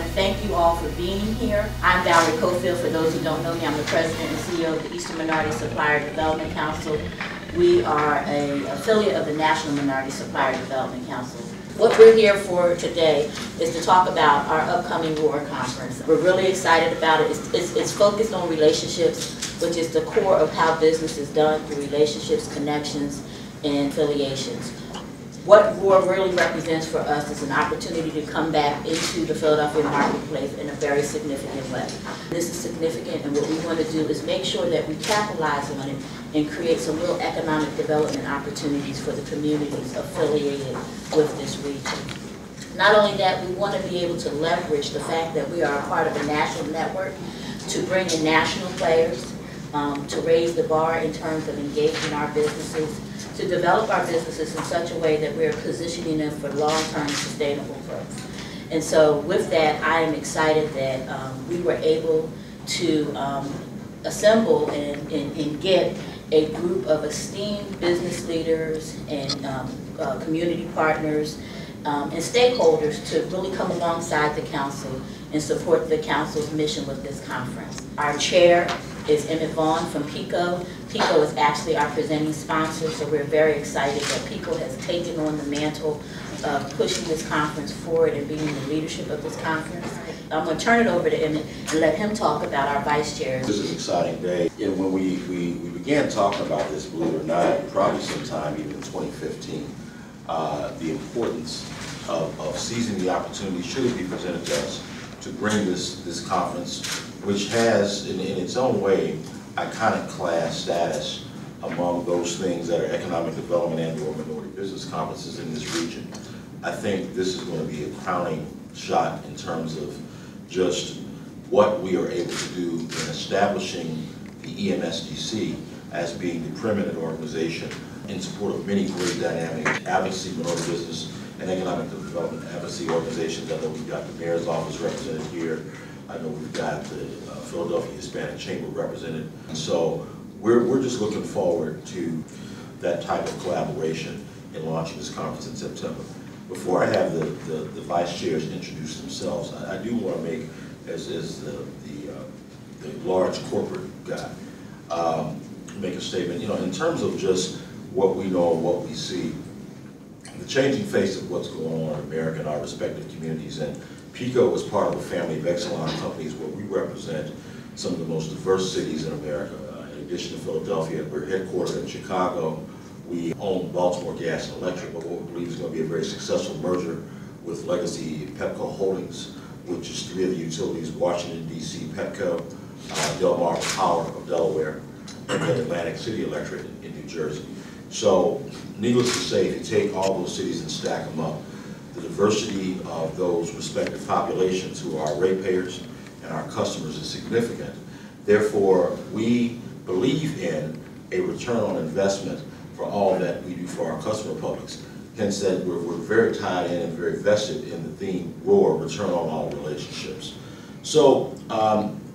want to thank you all for being here. I'm Valerie Cofield. For those who don't know me, I'm the President and CEO of the Eastern Minority Supplier Development Council. We are an affiliate of the National Minority Supplier Development Council. What we're here for today is to talk about our upcoming ROAR conference. We're really excited about it. It's focused on relationships, which is the core of how business is done, through relationships, connections, and affiliations. What ROAR really represents for us is an opportunity to come back into the Philadelphia marketplace in a very significant way. This is significant, and what we want to do is make sure that we capitalize on it and create some real economic development opportunities for the communities affiliated with this region. Not only that, we want to be able to leverage the fact that we are a part of a national network to bring in national players, to raise the bar in terms of engaging our businesses, to develop our businesses in such a way that we're positioning them for long-term sustainable growth. And so with that, I am excited that we were able to assemble and get a group of esteemed business leaders and community partners and stakeholders to really come alongside the council and support the council's mission with this conference. Our chair is Emmett Vaughn from PICO. PICO is actually our presenting sponsor, so we're very excited that PICO has taken on the mantle of pushing this conference forward and being the leadership of this conference. I'm going to turn it over to Emmett and let him talk about our vice chairs. This is an exciting day. And when we began talking about this, believe it or not, probably sometime even in 2015, the importance of seizing the opportunity should it be presented to us to bring this conference, which has, in its own way, iconic class status among those things that are economic development and or minority business conferences in this region. I think this is going to be a crowning shot in terms of just what we are able to do in establishing the EMSDC as being the preeminent organization in support of many great dynamic advocacy, minority business, and economic development advocacy organizations. I know we've got the mayor's office represented here. I know we've got the Philadelphia Hispanic Chamber represented. And so we're just looking forward to that type of collaboration in launching this conference in September. Before I have the vice chairs introduce themselves, I do want to make, as the large corporate guy, make a statement. You know, in terms of just what we know and what we see, the changing face of what's going on in America in our respective communities, and PICO is part of a family of Exelon companies where we represent some of the most diverse cities in America. In addition to Philadelphia, we're headquartered in Chicago. We own Baltimore Gas and Electric, but what we believe is going to be a very successful merger with Legacy Pepco Holdings, which is three of the utilities: Washington, D.C. Pepco, Delmar Power of Delaware, and then Atlantic City Electric in New Jersey. So, needless to say, if you take all those cities and stack them up, the diversity of those respective populations who are our ratepayers and our customers is significant. Therefore, we believe in a return on investment for all that we do for our customer publics. Hence that we're very tied in and very vested in the theme ROAR, return on all relationships. So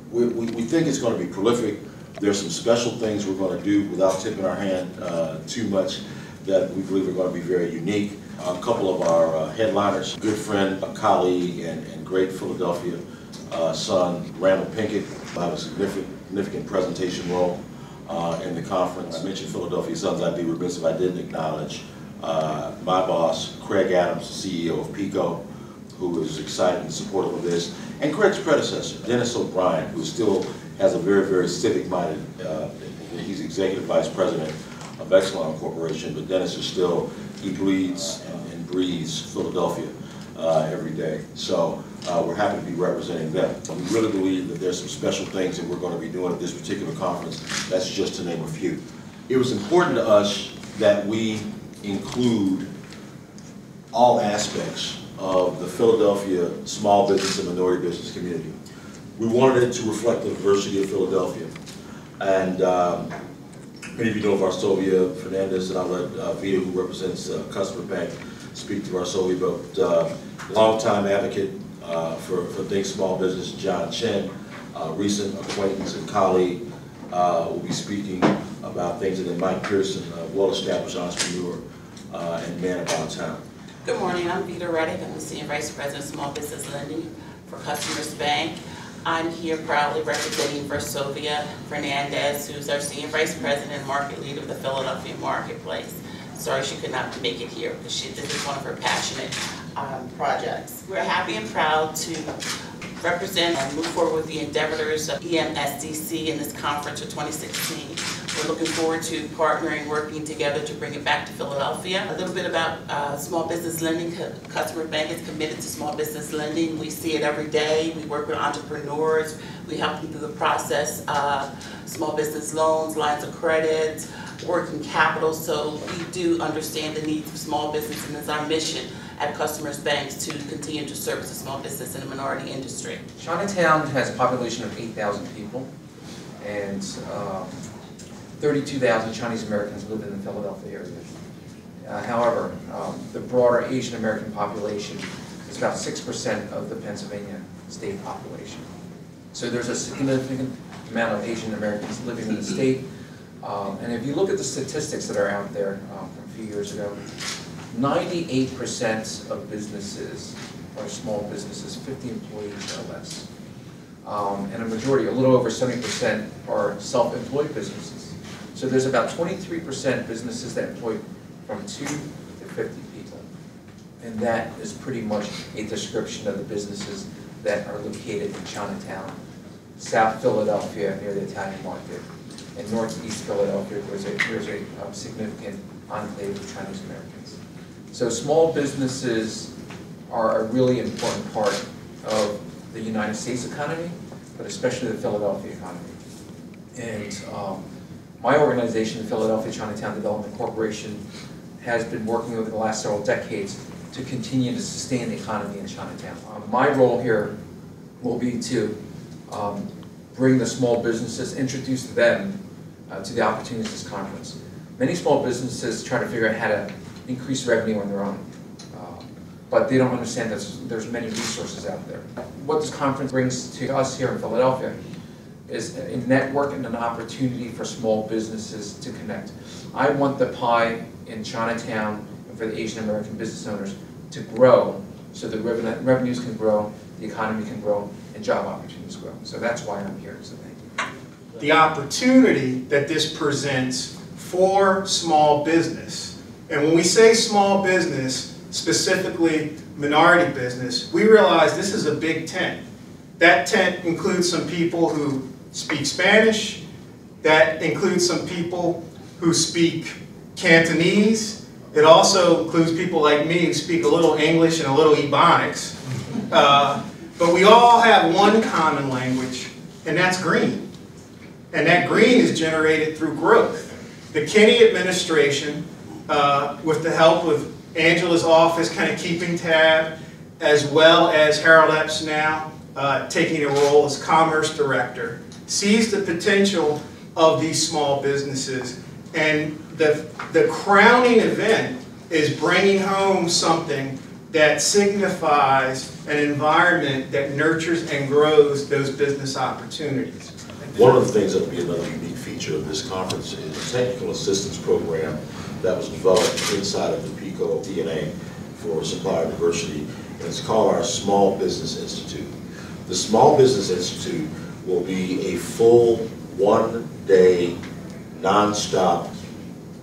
we think it's going to be prolific. There's some special things we're going to do without tipping our hand too much that we believe are going to be very unique. A couple of our headliners, good friend, a colleague, and great Philadelphia son, Randall Pinkett, will have a significant presentation role in the conference. I mentioned Philadelphia Sons. I'd be remiss if I didn't acknowledge my boss, Craig Adams, the CEO of PICO, who is excited and supportive of this, and Craig's predecessor, Dennis O'Brien, who still has a very, very civic-minded, he's executive vice president of Exelon Corporation, but Dennis is still, he bleeds and breathes Philadelphia every day. So we're happy to be representing them. We really believe that there's some special things that we're going to be doing at this particular conference. That's just to name a few. It was important to us that we include all aspects of the Philadelphia small business and minority business community. We wanted it to reflect the diversity of Philadelphia. And many of you know Varsovia Fernandez, and I'll let Vita, who represents Customer Bank, speak to Varsovia, but longtime advocate for Think Small Business, John Chen, recent acquaintance and colleague, will be speaking about things, and then Mike Pearson, a well-established entrepreneur and man about town. Good morning, I'm Vita Reddick. I'm the Senior Vice President of Small Business Lending for Customers Bank. I'm here proudly representing Versovia Fernandez, who's our Senior Vice President and Market Leader of the Philadelphia Marketplace. Sorry she could not make it here because this is one of her passionate projects. We're happy and proud to represent and move forward with the endeavors of EMSDC in this conference for 2016. We're looking forward to partnering, working together to bring it back to Philadelphia. A little bit about small business lending. Customer Bank is committed to small business lending. We see it every day. We work with entrepreneurs. We help them through the process, small business loans, lines of credit, working capital. So we do understand the needs of small business, and it's our mission at Customers Banks to continue to service the small business and the minority industry. Chinatown has a population of 8,000 people, and 32,000 Chinese Americans live in the Philadelphia area. However, the broader Asian American population is about 6% of the Pennsylvania state population. So there's a significant amount of Asian Americans living in the state. And if you look at the statistics that are out there from a few years ago, 98% of businesses are small businesses, 50 employees or less. And a majority, a little over 70%, are self-employed businesses. So there's about 23% businesses that employ from 2 to 50 people. And that is pretty much a description of the businesses that are located in Chinatown, South Philadelphia near the Italian market, and Northeast Philadelphia, there's a significant enclave of Chinese Americans. So small businesses are a really important part of the United States economy, but especially the Philadelphia economy. And my organization, the Philadelphia Chinatown Development Corporation, has been working over the last several decades to continue to sustain the economy in Chinatown. My role here will be to bring the small businesses, introduce them to the opportunities of this conference. Many small businesses try to figure out how to increase revenue on their own, but they don't understand that there's many resources out there. What this conference brings to us here in Philadelphia is a network and an opportunity for small businesses to connect. I want the pie in Chinatown and for the Asian American business owners to grow so the revenues can grow, the economy can grow, and job opportunities grow. So that's why I'm here, so thank you. The opportunity that this presents for small business. And when we say small business, specifically minority business, we realize this is a big tent. That tent includes some people who speak Spanish, that includes some people who speak Cantonese. It also includes people like me who speak a little English and a little Ebonics. But we all have one common language, and that's green. And that green is generated through growth. The Kinney administration, with the help of Angela's office kind of keeping tab, as well as Harold Epps now taking a role as Commerce Director, sees the potential of these small businesses. And the crowning event is bringing home something that signifies an environment that nurtures and grows those business opportunities. One of the things that will be another unique feature of this conference is a technical assistance program that was developed inside of the PICO DNA for supplier diversity, and it's called our Small Business Institute. The Small Business Institute will be a full one-day, non-stop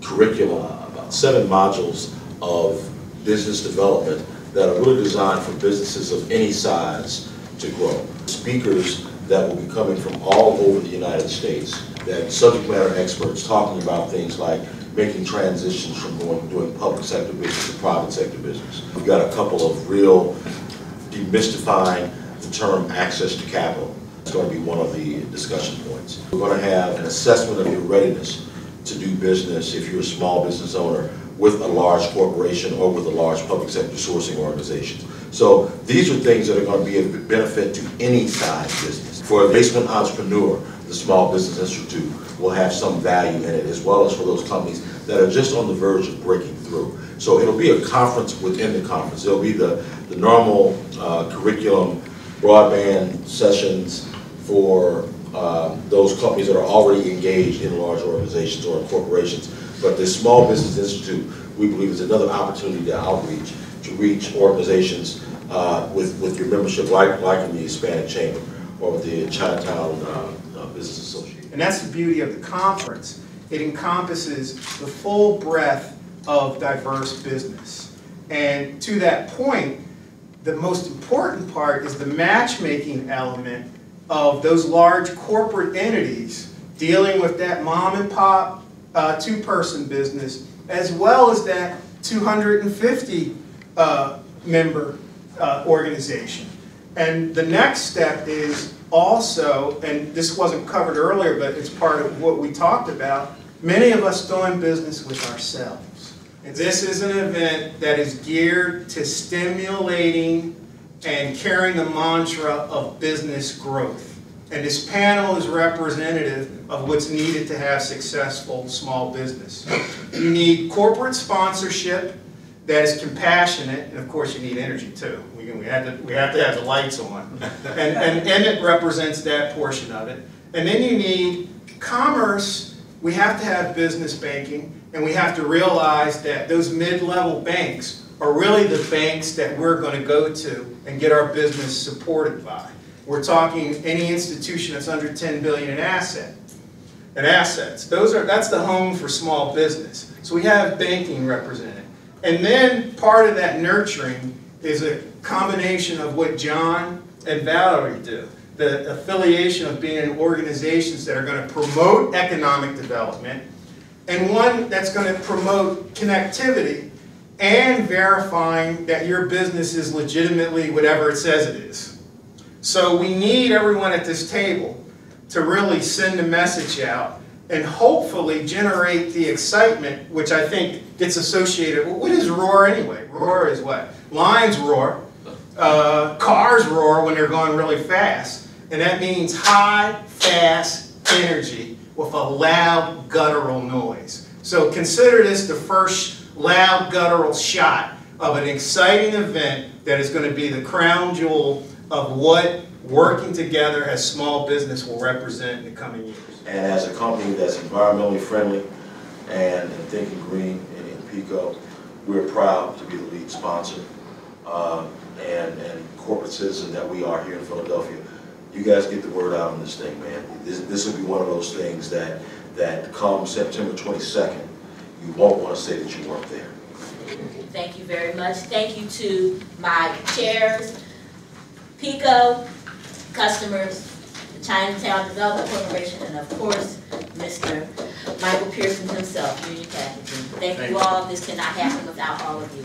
curriculum, about 7 modules of business development that are really designed for businesses of any size to grow. Speakers that will be coming from all over the United States, that subject matter experts talking about things like making transitions from doing public sector business to private sector business. We've got a couple of real demystifying the term access to capital. It's going to be one of the discussion points. We're going to have an assessment of your readiness to do business if you're a small business owner with a large corporation or with a large public sector sourcing organization. So these are things that are going to be of benefit to any size business. For a basement entrepreneur, the Small Business Institute will have some value in it, as well as for those companies that are just on the verge of breaking through. So it'll be a conference within the conference. It'll be the normal curriculum, broadband sessions for those companies that are already engaged in large organizations or in corporations. But this Small Business Institute, we believe, is another opportunity to outreach, to reach organizations with your membership, like in the Hispanic Chamber or with the Chinatown Business Association. And that's the beauty of the conference. It encompasses the full breadth of diverse business. And to that point, the most important part is the matchmaking element of those large corporate entities dealing with that mom and pop two-person business, as well as that 250 member organization. And the next step is also, and this wasn't covered earlier, but it's part of what we talked about, many of us doing business with ourselves. And this is an event that is geared to stimulating and carrying the mantra of business growth. And this panel is representative of what's needed to have successful small business. You need corporate sponsorship that is compassionate, and of course you need energy too. We have to have the lights on. And it represents that portion of it. And then you need commerce. We have to have business banking, and we have to realize that those mid-level banks are really the banks that we're going to go to and get our business supported by. We're talking any institution that's under $10 billion in assets. That's the home for small business. So we have banking represented. And then part of that nurturing is a combination of what John and Valerie do. The affiliation of being in organizations that are going to promote economic development, and one that's going to promote connectivity and verifying that your business is legitimately whatever it says it is. So we need everyone at this table to really send a message out and hopefully generate the excitement, which I think gets associated. Well, what is roar anyway? Roar is what? Lions roar. Cars roar when they're going really fast. And that means high, fast energy with a loud guttural noise. So consider this the first loud guttural shot of an exciting event that is going to be the crown jewel of what working together as small business will represent in the coming years. And as a company that's environmentally friendly and thinking green in PICO, we're proud to be the lead sponsor and corporate citizen that we are here in Philadelphia. You guys get the word out on this thing, man. This will be one of those things that come September 22nd, you won't want to say that you weren't there. Thank you very much. Thank you to my chairs, PICO, customers, the Chinatown Development Corporation, and of course, Mr. Michael Pearson himself, Union Packaging. Thank you all. This cannot happen without all of you.